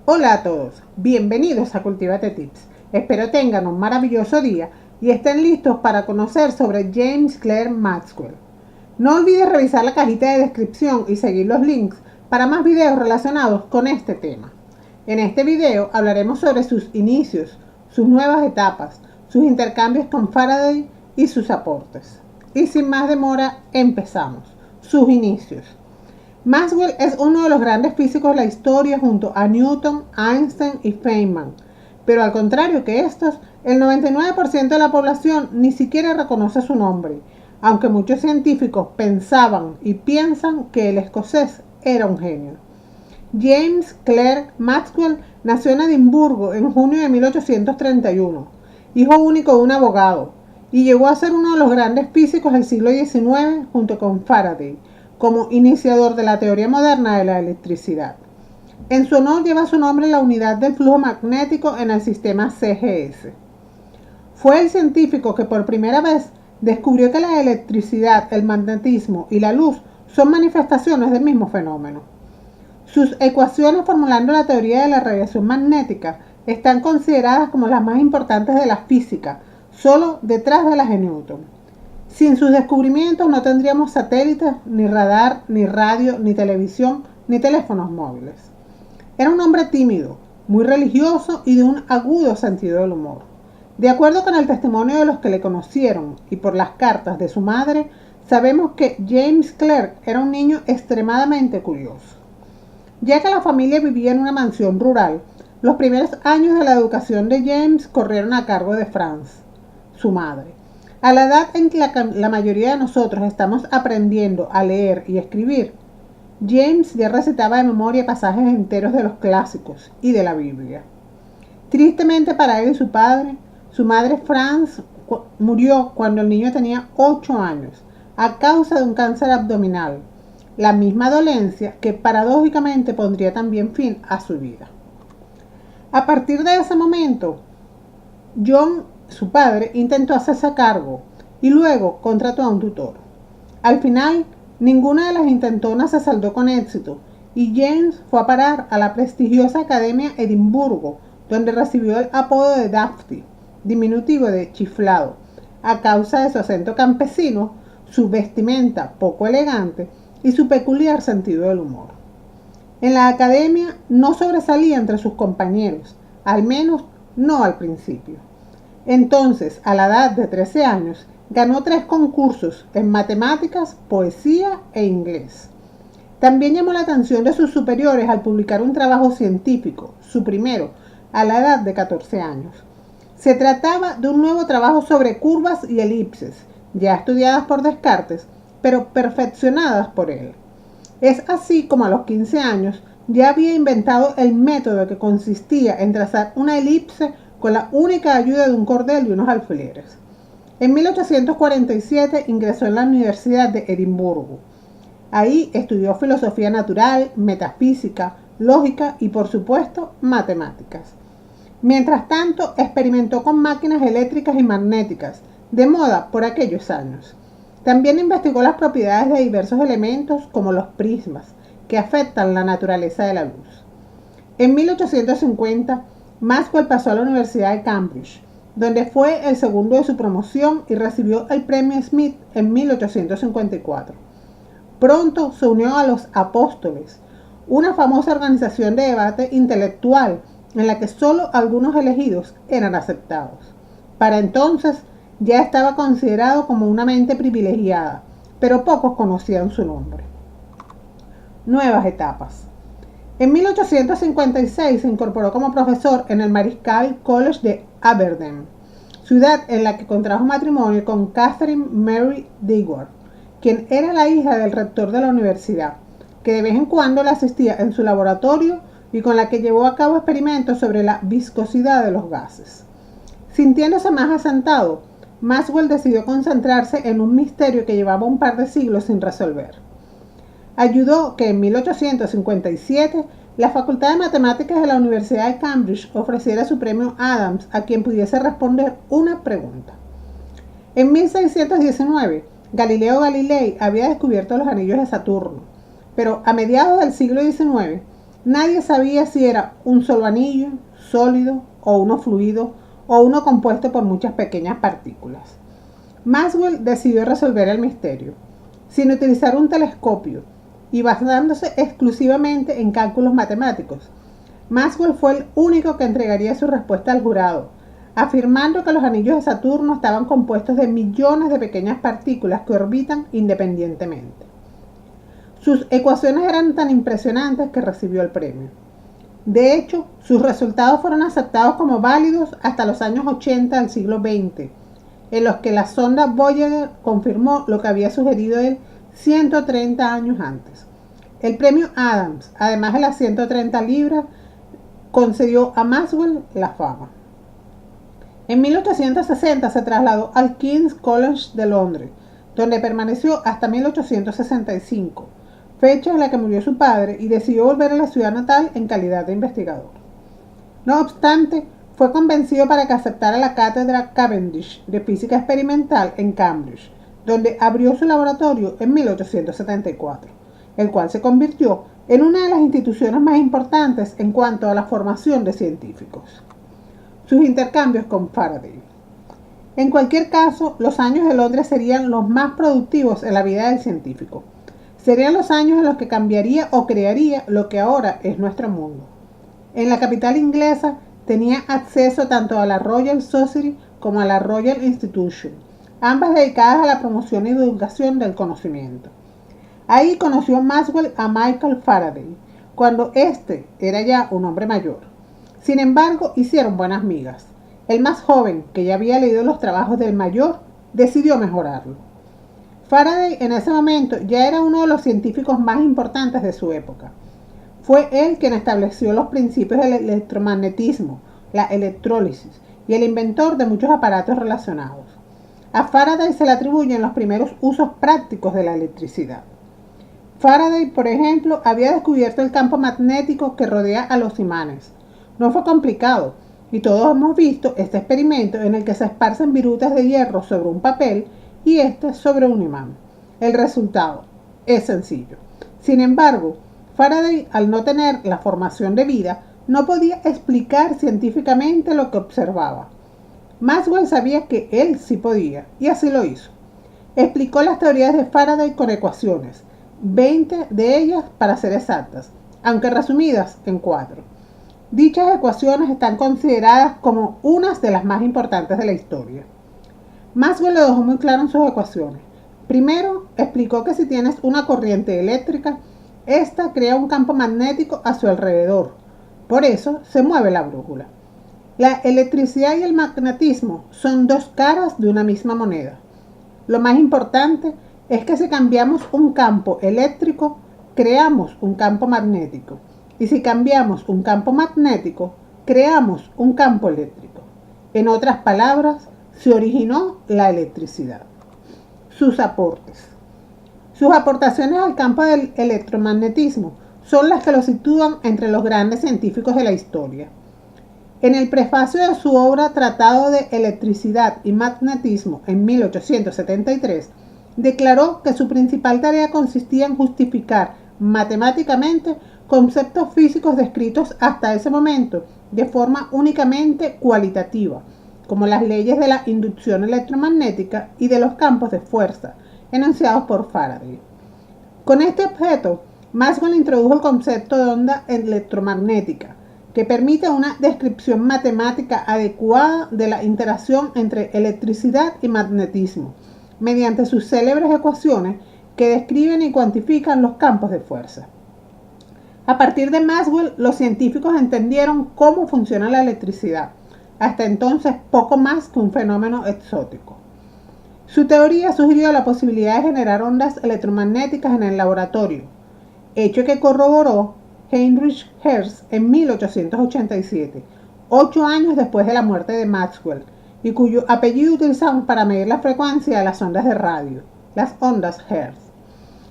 Hola a todos, bienvenidos a Cultivate Tips. Espero tengan un maravilloso día y estén listos para conocer sobre James Clerk Maxwell. No olvides revisar la cajita de descripción y seguir los links para más videos relacionados con este tema. En este video hablaremos sobre sus inicios, sus nuevas etapas, sus intercambios con Faraday y sus aportes. Y sin más demora, empezamos. Sus inicios. Maxwell es uno de los grandes físicos de la historia junto a Newton, Einstein y Feynman, pero al contrario que estos, el 99% de la población ni siquiera reconoce su nombre, aunque muchos científicos pensaban y piensan que el escocés era un genio. James Clerk Maxwell nació en Edimburgo en junio de 1831, hijo único de un abogado, y llegó a ser uno de los grandes físicos del siglo XIX junto con Faraday, como iniciador de la teoría moderna de la electricidad. En su honor lleva su nombre la unidad del flujo magnético en el sistema CGS. Fue el científico que por primera vez descubrió que la electricidad, el magnetismo y la luz son manifestaciones del mismo fenómeno. Sus ecuaciones formulando la teoría de la radiación magnética están consideradas como las más importantes de la física, solo detrás de las de Newton. Sin sus descubrimientos no tendríamos satélites, ni radar, ni radio, ni televisión, ni teléfonos móviles. Era un hombre tímido, muy religioso y de un agudo sentido del humor. De acuerdo con el testimonio de los que le conocieron y por las cartas de su madre, sabemos que James Clerk era un niño extremadamente curioso. Ya que la familia vivía en una mansión rural, los primeros años de la educación de James corrieron a cargo de Franz, su madre. A la edad en que la mayoría de nosotros estamos aprendiendo a leer y escribir, James ya recitaba de memoria pasajes enteros de los clásicos y de la Biblia. Tristemente para él y su padre, su madre Franz murió cuando el niño tenía 8 años a causa de un cáncer abdominal, la misma dolencia que paradójicamente pondría también fin a su vida. A partir de ese momento, John, su padre, intentó hacerse cargo y luego contrató a un tutor. Al final, ninguna de las intentonas se saldó con éxito y James fue a parar a la prestigiosa Academia Edimburgo, donde recibió el apodo de Daffy, diminutivo de chiflado, a causa de su acento campesino, su vestimenta poco elegante y su peculiar sentido del humor. En la academia no sobresalía entre sus compañeros, al menos no al principio. Entonces, a la edad de 13 años, ganó 3 concursos en matemáticas, poesía e inglés. También llamó la atención de sus superiores al publicar un trabajo científico, su primero, a la edad de 14 años. Se trataba de un nuevo trabajo sobre curvas y elipses, ya estudiadas por Descartes, pero perfeccionadas por él. Es así como a los 15 años ya había inventado el método que consistía en trazar una elipse con la única ayuda de un cordel y unos alfileres. En 1847 ingresó en la Universidad de Edimburgo. Ahí estudió filosofía natural, metafísica, lógica y, por supuesto, matemáticas. Mientras tanto, experimentó con máquinas eléctricas y magnéticas, de moda por aquellos años. También investigó las propiedades de diversos elementos como los prismas, que afectan la naturaleza de la luz. En 1850, Maxwell pasó a la Universidad de Cambridge, donde fue el segundo de su promoción y recibió el premio Smith en 1854. Pronto se unió a los Apóstoles, una famosa organización de debate intelectual en la que solo algunos elegidos eran aceptados. Para entonces ya estaba considerado como una mente privilegiada, pero pocos conocían su nombre. Nuevas etapas. En 1856 se incorporó como profesor en el Mariscal College de Aberdeen, ciudad en la que contrajo matrimonio con Catherine Mary Dewar, quien era la hija del rector de la universidad, que de vez en cuando le asistía en su laboratorio y con la que llevó a cabo experimentos sobre la viscosidad de los gases. Sintiéndose más asentado, Maxwell decidió concentrarse en un misterio que llevaba un par de siglos sin resolver. Ayudó que en 1857 la Facultad de Matemáticas de la Universidad de Cambridge ofreciera su premio Adams a quien pudiese responder una pregunta. En 1619, Galileo Galilei había descubierto los anillos de Saturno, pero a mediados del siglo XIX, Nadie sabía si era un solo anillo, sólido, o uno fluido, o uno compuesto por muchas pequeñas partículas. Maxwell decidió resolver el misterio, sin utilizar un telescopio y basándose exclusivamente en cálculos matemáticos. Maxwell fue el único que entregaría su respuesta al jurado, afirmando que los anillos de Saturno estaban compuestos de millones de pequeñas partículas que orbitan independientemente. Sus ecuaciones eran tan impresionantes que recibió el premio. De hecho, sus resultados fueron aceptados como válidos hasta los años 80 del siglo XX, en los que la sonda Voyager confirmó lo que había sugerido él 130 años antes. El premio Adams, además de las 130 libras, concedió a Maxwell la fama. En 1860 se trasladó al King's College de Londres, donde permaneció hasta 1865, fecha en la que murió su padre, y decidió volver a la ciudad natal en calidad de investigador. No obstante, fue convencido para que aceptara la cátedra Cavendish de física experimental en Cambridge, donde abrió su laboratorio en 1874, el cual se convirtió en una de las instituciones más importantes en cuanto a la formación de científicos. Sus intercambios con Faraday. En cualquier caso, los años de Londres serían los más productivos en la vida del científico. Serían los años en los que cambiaría o crearía lo que ahora es nuestro mundo. En la capital inglesa tenía acceso tanto a la Royal Society como a la Royal Institution, ambas dedicadas a la promoción y divulgación del conocimiento. Ahí conoció Maxwell a Michael Faraday, cuando éste era ya un hombre mayor. Sin embargo, hicieron buenas migas. El más joven, que ya había leído los trabajos del mayor, decidió mejorarlo. Faraday en ese momento ya era uno de los científicos más importantes de su época. Fue él quien estableció los principios del electromagnetismo, la electrólisis, y el inventor de muchos aparatos relacionados. A Faraday se le atribuyen los primeros usos prácticos de la electricidad. Faraday, por ejemplo, había descubierto el campo magnético que rodea a los imanes. No fue complicado, y todos hemos visto este experimento en el que se esparcen virutas de hierro sobre un papel y este sobre un imán. El resultado es sencillo. Sin embargo, Faraday, al no tener la formación debida, no podía explicar científicamente lo que observaba. Maxwell sabía que él sí podía, y así lo hizo. Explicó las teorías de Faraday con ecuaciones, 20 de ellas para ser exactas, aunque resumidas en 4. Dichas ecuaciones están consideradas como unas de las más importantes de la historia. Maxwell lo dejó muy claro en sus ecuaciones. Primero, explicó que si tienes una corriente eléctrica, esta crea un campo magnético a su alrededor. Por eso se mueve la brújula. La electricidad y el magnetismo son dos caras de una misma moneda. Lo más importante es que si cambiamos un campo eléctrico, creamos un campo magnético. Y si cambiamos un campo magnético, creamos un campo eléctrico. En otras palabras, se originó la electricidad. Sus aportes. Sus aportaciones al campo del electromagnetismo son las que lo sitúan entre los grandes científicos de la historia. En el prefacio de su obra Tratado de Electricidad y Magnetismo en 1873, declaró que su principal tarea consistía en justificar matemáticamente conceptos físicos descritos hasta ese momento de forma únicamente cualitativa, como las leyes de la inducción electromagnética y de los campos de fuerza, enunciados por Faraday. Con este objeto, Maxwell introdujo el concepto de onda electromagnética, que permite una descripción matemática adecuada de la interacción entre electricidad y magnetismo, mediante sus célebres ecuaciones que describen y cuantifican los campos de fuerza. A partir de Maxwell, los científicos entendieron cómo funciona la electricidad, hasta entonces poco más que un fenómeno exótico. Su teoría sugirió la posibilidad de generar ondas electromagnéticas en el laboratorio, hecho que corroboró Heinrich Hertz en 1887, 8 años después de la muerte de Maxwell, y cuyo apellido utilizamos para medir la frecuencia de las ondas de radio, las ondas Hertz.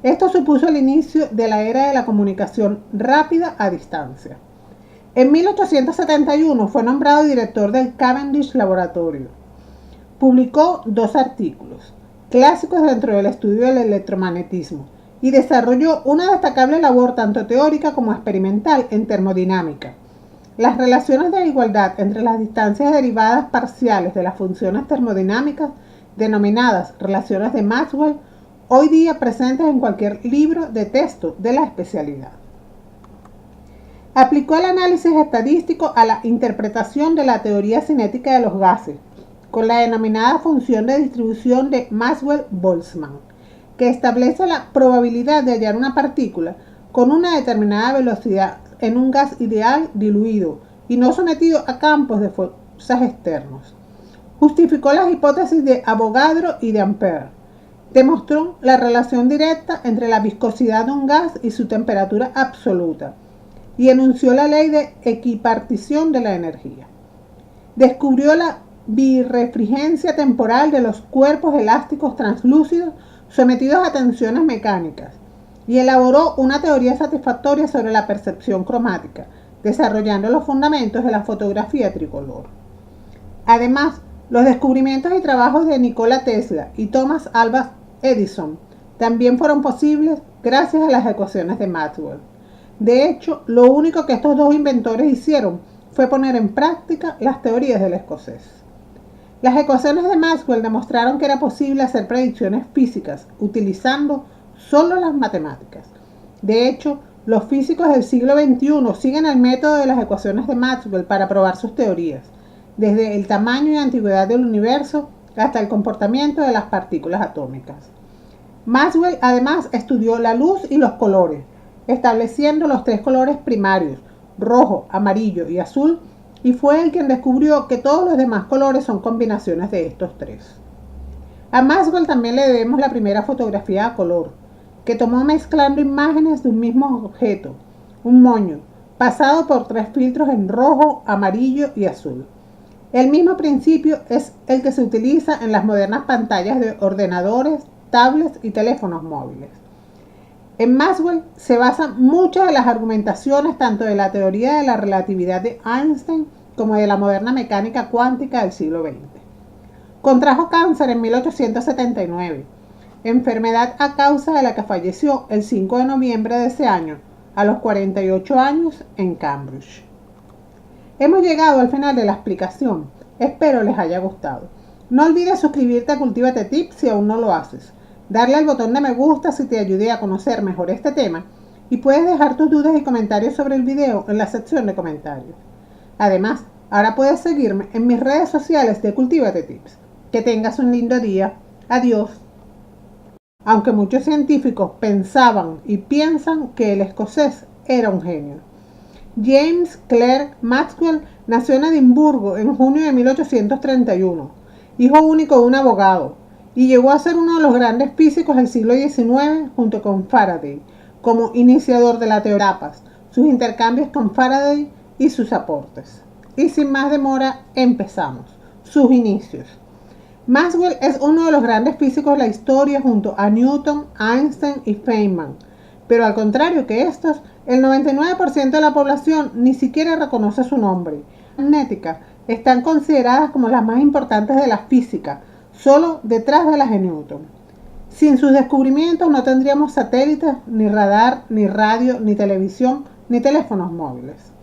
Esto supuso el inicio de la era de la comunicación rápida a distancia. En 1871 fue nombrado director del Cavendish Laboratorio. Publicó 2 artículos, clásicos dentro del estudio del electromagnetismo, y desarrolló una destacable labor tanto teórica como experimental en termodinámica. Las relaciones de igualdad entre las distancias derivadas parciales de las funciones termodinámicas, denominadas relaciones de Maxwell, hoy día presentes en cualquier libro de texto de la especialidad. Aplicó el análisis estadístico a la interpretación de la teoría cinética de los gases, con la denominada función de distribución de Maxwell-Boltzmann, que establece la probabilidad de hallar una partícula con una determinada velocidad en un gas ideal diluido y no sometido a campos de fuerzas externos. Justificó las hipótesis de Avogadro y de Ampère. Demostró la relación directa entre la viscosidad de un gas y su temperatura absoluta y enunció la ley de equipartición de la energía. Descubrió la birrefringencia temporal de los cuerpos elásticos translúcidos sometidos a tensiones mecánicas y elaboró una teoría satisfactoria sobre la percepción cromática, desarrollando los fundamentos de la fotografía tricolor. Además, los descubrimientos y trabajos de Nikola Tesla y Thomas Alva Edison también fueron posibles gracias a las ecuaciones de Maxwell. De hecho, lo único que estos dos inventores hicieron fue poner en práctica las teorías del escocés. Las ecuaciones de Maxwell demostraron que era posible hacer predicciones físicas utilizando solo las matemáticas. De hecho, los físicos del siglo XXI siguen el método de las ecuaciones de Maxwell para probar sus teorías, desde el tamaño y antigüedad del universo hasta el comportamiento de las partículas atómicas. Maxwell además estudió la luz y los colores, estableciendo los tres colores primarios, rojo, amarillo y azul, y fue él quien descubrió que todos los demás colores son combinaciones de estos tres. A Maxwell también le debemos la primera fotografía a color, que tomó mezclando imágenes de un mismo objeto, un moño, pasado por tres filtros en rojo, amarillo y azul. El mismo principio es el que se utiliza en las modernas pantallas de ordenadores, tablets y teléfonos móviles. En Maxwell se basan muchas de las argumentaciones tanto de la teoría de la relatividad de Einstein como de la moderna mecánica cuántica del siglo XX. Contrajo cáncer en 1879, enfermedad a causa de la que falleció el 5 de noviembre de ese año, a los 48 años, en Cambridge. Hemos llegado al final de la explicación. Espero les haya gustado. No olvides suscribirte a Cultívate Tips si aún no lo haces. Darle al botón de me gusta si te ayudé a conocer mejor este tema y puedes dejar tus dudas y comentarios sobre el video en la sección de comentarios. Además, ahora puedes seguirme en mis redes sociales de Cultívate Tips. Que tengas un lindo día. Adiós. Aunque muchos científicos pensaban y piensan que el escocés era un genio. James Clerk Maxwell nació en Edimburgo en junio de 1831, hijo único de un abogado, y llegó a ser uno de los grandes físicos del siglo XIX junto con Faraday, como iniciador de la teoría, sus intercambios con Faraday y sus aportes. Y sin más demora, empezamos. Sus inicios. Maxwell es uno de los grandes físicos de la historia junto a Newton, Einstein y Feynman, pero al contrario que estos, el 99% de la población ni siquiera reconoce su nombre. Las magnéticas están consideradas como las más importantes de la física, solo detrás de las de Newton. Sin sus descubrimientos no tendríamos satélites, ni radar, ni radio, ni televisión, ni teléfonos móviles.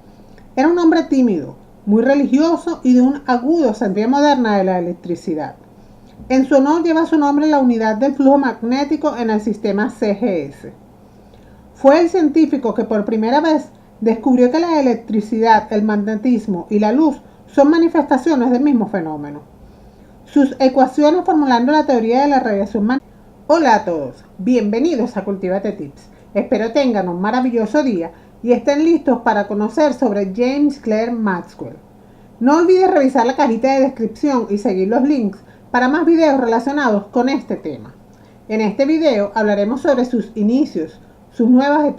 Era un hombre tímido, muy religioso y de un agudo sentido moderna de la electricidad. En su honor lleva su nombre la unidad del flujo magnético en el sistema CGS. Fue el científico que por primera vez descubrió que la electricidad, el magnetismo y la luz son manifestaciones del mismo fenómeno. Sus ecuaciones formulando la teoría de la radiación magnética. Hola a todos, bienvenidos a Cultívate Tips. Espero tengan un maravilloso día y estén listos para conocer sobre James Clerk Maxwell. No olvides revisar la cajita de descripción y seguir los links para más videos relacionados con este tema. En este video hablaremos sobre sus inicios, sus nuevas